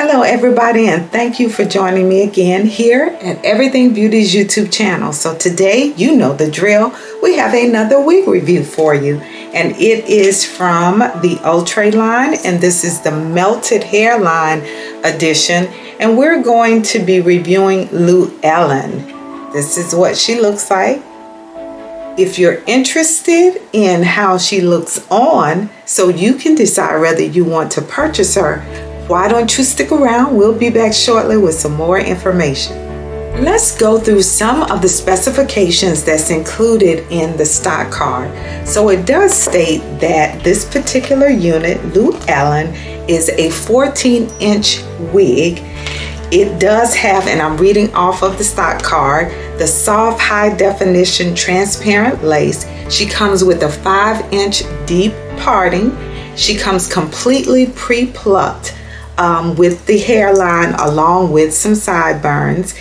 Hello everybody, and thank you for joining me again here at Everything Beauty's YouTube channel. So today, you know the drill, we have another wig review for you, and it is from the Outre line, and this is the Melted Hairline edition, and we're going to be reviewing Luellen. This is what she looks like. If you're interested in how she looks on, so you can decide whether you want to purchase her, why don't you stick around? We'll be back shortly with some more information. Let's go through some of the specifications that's included in the stock card. So it does state that this particular unit, Luellen, is a 14-inch wig. It does have, and I'm reading off of the stock card, the soft high-definition transparent lace. She comes with a 5-inch deep parting. She comes completely pre-plucked with the hairline along with some sideburns.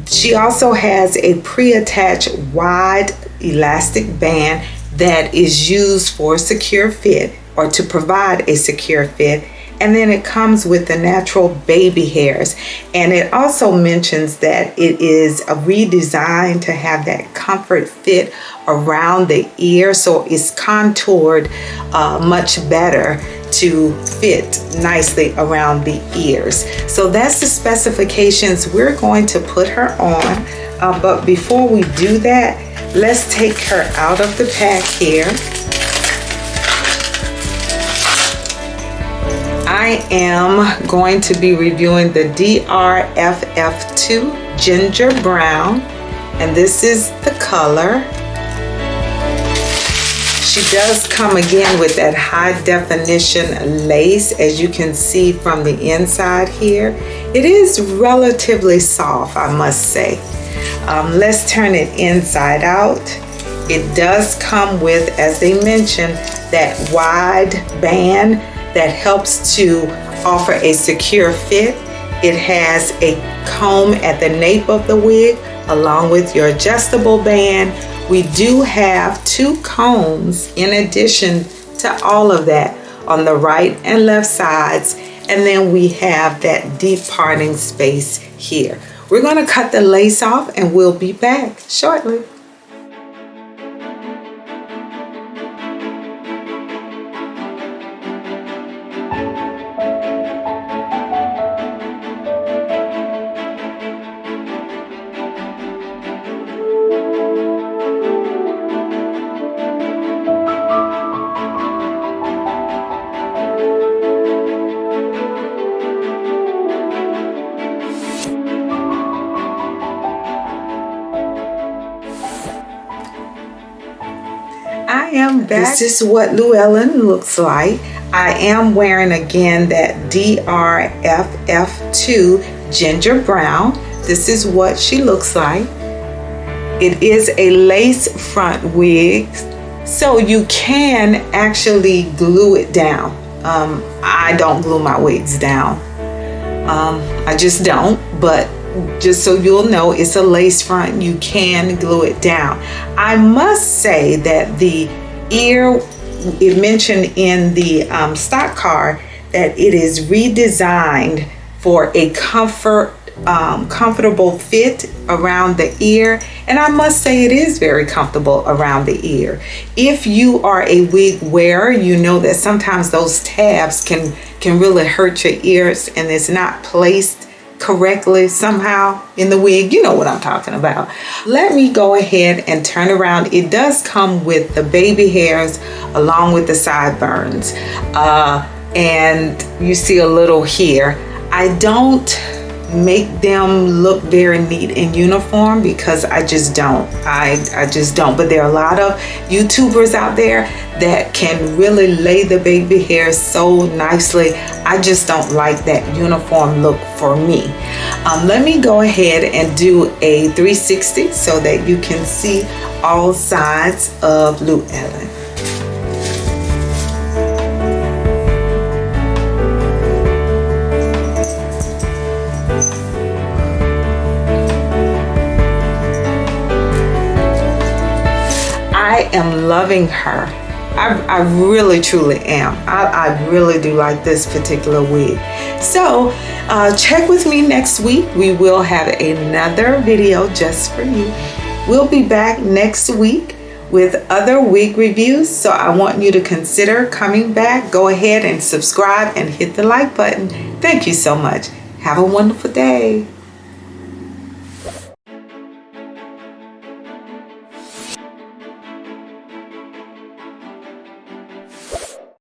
She also has a pre-attached wide elastic band that is used for secure fit or to provide a secure fit. And then it comes with the natural baby hairs. And it also mentions that it is redesigned to have that comfort fit around the ear. So it's contoured much better to fit nicely around the ears. So that's the specifications. We're going to put her on. But before we do that, let's take her out of the pack here. I am going to be reviewing the DRFF2 Ginger Brown, and this is the color. She does come again with that high definition lace, as you can see from the inside here. It is relatively soft, I must say. Let's turn it inside out. It does come with, as they mentioned, that wide band that helps to offer a secure fit. It has a comb at the nape of the wig along with your adjustable band. We do have 2 combs in addition to all of that on the right and left sides, and then we have that deep parting space here. We're going to cut the lace off and we'll be back shortly. I am back. This is what Luellen looks like. I am wearing again that DRFF2 Ginger Brown. This is what she looks like. It is a lace front wig, so you can actually glue it down. I don't glue my wigs down. I just don't, but just so you'll know, it's a lace front. You can glue it down. I must say that the ear, it mentioned in the stock card that it is redesigned for a comfortable fit around the ear, and I must say it is very comfortable around the ear. If you are a wig wearer, you know that sometimes those tabs can really hurt your ears, and it's not placed correctly somehow in the wig. You know what I'm talking about. Let me go ahead and turn around. It does come with the baby hairs along with the sideburns, and you see a little here. I don't make them look very neat in uniform because I just don't. I just don't. But there are a lot of YouTubers out there that can really lay the baby hair so nicely. I just don't like that uniform look for me. Let me go ahead and do a 360 so that you can see all sides of Luellen. I am loving her. I really truly am. I really do like this particular wig. So check with me next week. We will have another video just for you. We'll be back next week with other wig reviews. So I want you to consider coming back. Go ahead and subscribe and hit the like button. Thank you so much. Have a wonderful day.